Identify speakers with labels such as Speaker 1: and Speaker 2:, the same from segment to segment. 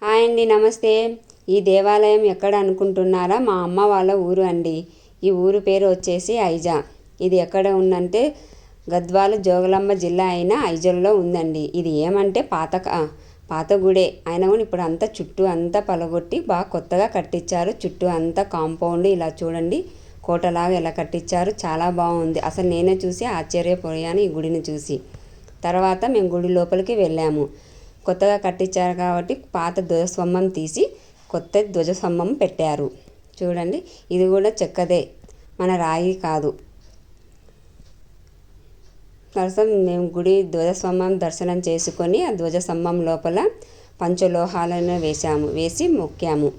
Speaker 1: Hi అండి, నమస్తే. ఈ దేవాలయం ఎక్కడ అనుకుంటున్నారా? మా అమ్మ వాళ్ళ ఊరు అండి. ఈ ఊరు పేరు వచ్చేసి ఐజా. ఇది ఎక్కడ ఉందంటే గద్వాల జోగులాంబ జిల్లా అయిన ఐజాల్లో ఉందండి. ఇది ఏమంటే పాత గుడే అయినా కూడా ఇప్పుడు అంతా చుట్టూ అంతా పలగొట్టి బాగా కొత్తగా కట్టించారు. చుట్టూ అంతా కాంపౌండ్ ఇలా చూడండి, కోటలాగా ఎలా కట్టించారు. చాలా బాగుంది. అసలు నేనే చూసి ఆశ్చర్యపోయాను ఈ గుడిని చూసి. తర్వాత మేము గుడి లోపలికి వెళ్ళాము. కొత్తగా కట్టించారు కాబట్టి పాత ధ్వజస్తంభం తీసి కొత్త ధ్వజస్తంభం పెట్టారు. చూడండి, ఇది కూడా చెక్కదే, మన రాయి కాదు. మేము గుడి ధ్వజస్తంభం దర్శనం చేసుకొని ఆ ధ్వజస్తంభం లోపల పంచలోహాలను వేసి మొక్కాము.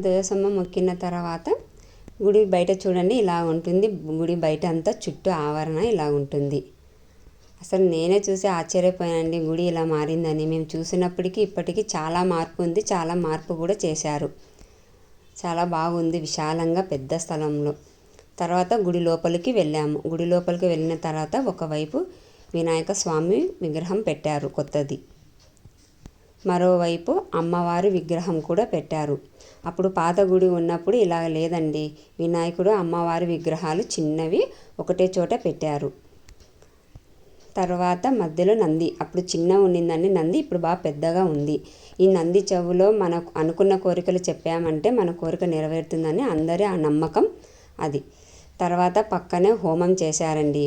Speaker 1: ధ్వజస్తంభం మొక్కిన తర్వాత గుడి బయట చూడండి ఇలా ఉంటుంది. గుడి బయట అంతా చుట్టూ ఆవరణ ఇలా ఉంటుంది. అసలు నేనే చూసి ఆశ్చర్యపోయానండి గుడి ఇలా మారిందని. మేము చూసినప్పటికీ ఇప్పటికీ చాలా మార్పు ఉంది. చాలా మార్పు కూడా చేశారు. చాలా బాగుంది, విశాలంగా పెద్ద స్థలంలో. తర్వాత గుడి లోపలికి వెళ్ళాము. గుడి లోపలికి వెళ్ళిన తర్వాత ఒకవైపు వినాయక స్వామి విగ్రహం పెట్టారు కొత్తది, మరోవైపు అమ్మవారి విగ్రహం కూడా పెట్టారు. అప్పుడు పాత గుడి ఉన్నప్పుడు ఇలా లేదండి. వినాయకుడు అమ్మవారి విగ్రహాలు చిన్నవి ఒకటే చోట పెట్టారు. తర్వాత మధ్యలో నంది, అప్పుడు చిన్న ఉండిందండి నంది, ఇప్పుడు బాగా పెద్దగా ఉంది. ఈ నంది చెవులో మనకు అనుకున్న కోరికలు చెప్పామంటే మన కోరిక నెరవేరుతుందని అందరి ఆ నమ్మకం అది. తర్వాత పక్కనే హోమం చేశారండి.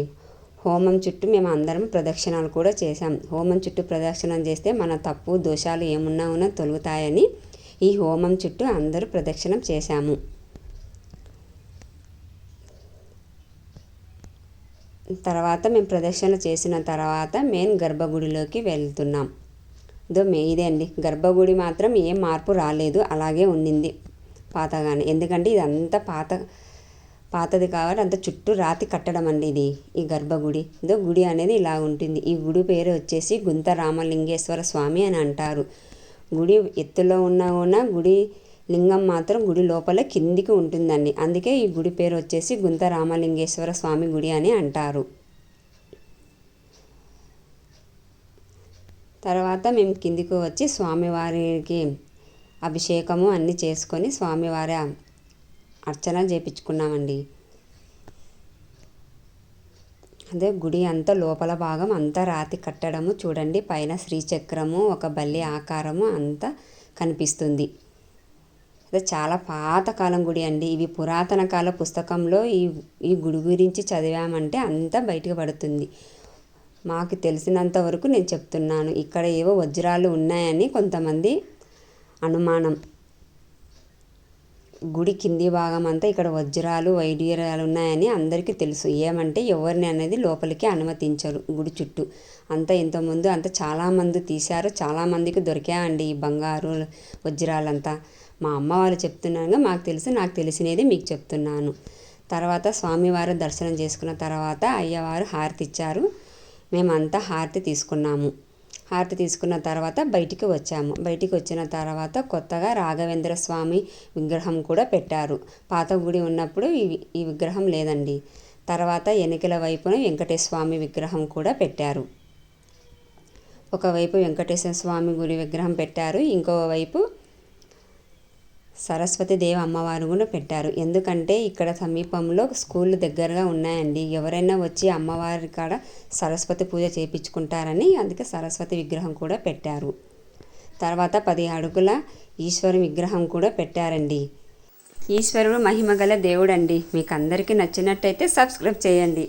Speaker 1: హోమం చుట్టూ మేము అందరం ప్రదక్షిణాలు కూడా చేశాం. హోమం చుట్టూ ప్రదక్షిణం చేస్తే మన తప్పు దోషాలు ఏమున్నా తొలుగుతాయని ఈ హోమం చుట్టూ అందరూ ప్రదక్షిణం చేశాము. తర్వాత మేము ప్రదక్షిణ చేసిన తర్వాత మెయిన్ గర్భగుడిలోకి వెళ్తున్నాం. ఇదే అండి గర్భగుడి. మాత్రం ఏం మార్పు రాలేదు, అలాగే ఉండింది పాతగానే. ఎందుకంటే ఇది అంతా పాతది కాబట్టి అంత చుట్టూ రాతి కట్టడం అండి ఇది ఈ గర్భగుడి. గుడి అనేది ఇలా ఉంటుంది. ఈ గుడి పేరు వచ్చేసి గుంత రామలింగేశ్వర స్వామి అని అంటారు. గుడి ఎత్తులో ఉన్నా కూడా గుడి లింగం మాత్రం గుడి లోపల కిందికి ఉంటుందండి. అందుకే ఈ గుడి పేరు వచ్చేసి గుంత రామలింగేశ్వర స్వామి గుడి అని అంటారు. తర్వాత మేము కిందికి వచ్చి స్వామివారికి అభిషేకము అన్నీ చేసుకొని స్వామివారి అర్చన చేయించుకున్నామండి. అదే గుడి అంతా లోపల భాగం అంతా రాతి కట్టడము చూడండి. పైన శ్రీచక్రము, ఒక బల్లి ఆకారము అంతా కనిపిస్తుంది. అదే చాలా పాతకాలం గుడి అండి. ఇవి పురాతన కాల పుస్తకంలో ఈ గుడి గురించి చదివామంటే అంతా బయటకు పడుతుంది. మాకు తెలిసినంత వరకు నేను చెప్తున్నాను. ఇక్కడ ఏవో వజ్రాలు ఉన్నాయని కొంతమంది అనుమానం. గుడి కింది భాగం అంతా ఇక్కడ వజ్రాలు వైడ్యూర్యాలు ఉన్నాయని అందరికీ తెలుసు. ఏమంటే ఎవరిని అనేది లోపలికి అనుమతించరు. గుడి చుట్టూ అంతా ఇంతకుముందు అంతా చాలామంది తీశారు. చాలామందికి దొరికాయండి ఈ బంగారు వజ్రాలంతా. మా అమ్మ వాళ్ళు చెప్తున్నాను, నాకు తెలిసినది మీకు చెప్తున్నాను. తర్వాత స్వామివారు దర్శనం చేసుకున్న తర్వాత అయ్యవారు హారతి ఇచ్చారు. మేమంతా హారతి తీసుకున్నాము. హారతి తీసుకున్న తర్వాత బయటికి వచ్చాము. బయటికి వచ్చిన తర్వాత కొత్తగా రాఘవేంద్ర స్వామి విగ్రహం కూడా పెట్టారు. పాత గుడి ఉన్నప్పుడు ఈ విగ్రహం లేదండి. తర్వాత వెనకల వైపున వెంకటేశ్వర స్వామి విగ్రహం కూడా పెట్టారు. ఒకవైపు వెంకటేశ్వర స్వామి గుడి విగ్రహం పెట్టారు, ఇంకోవైపు సరస్వతీదేవి అమ్మవారు కూడా పెట్టారు. ఎందుకంటే ఇక్కడ సమీపంలో స్కూళ్ళు దగ్గరగా ఉన్నాయండి. ఎవరైనా వచ్చి అమ్మవారి కాడ సరస్వతి పూజ చేయించుకుంటారని అందుకే సరస్వతి విగ్రహం కూడా పెట్టారు. తర్వాత 10 అడుగుల ఈశ్వరు విగ్రహం కూడా పెట్టారండి. ఈశ్వరుడు మహిమగల దేవుడండి. మీకు అందరికీ నచ్చినట్టయితే సబ్స్క్రైబ్ చేయండి.